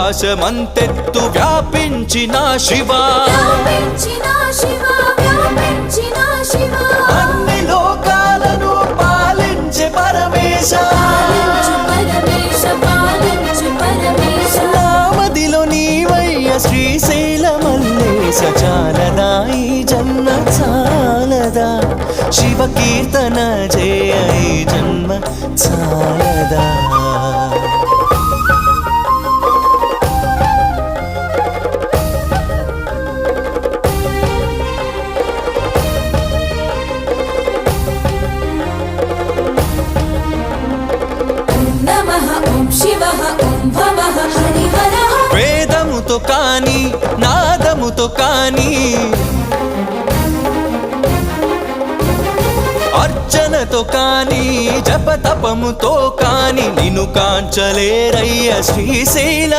ఆకాశమంతెత్తు వ్యాపించిన శివా, అన్ని లోకాలను పాలించే పరమేశ, నామదిలో నీవయ్య శ్రీశైల మల్లేశ. చాలదా ఈ జన్మ చాలదా, శివ కీర్తన జయ ఈ జన్మ చాలదా. వేదముతో కాని నాదముతో కాని అర్చనతో కాని జపతపముతో కాని నిన్ను కాంచలేరయ్య శ్రీశైల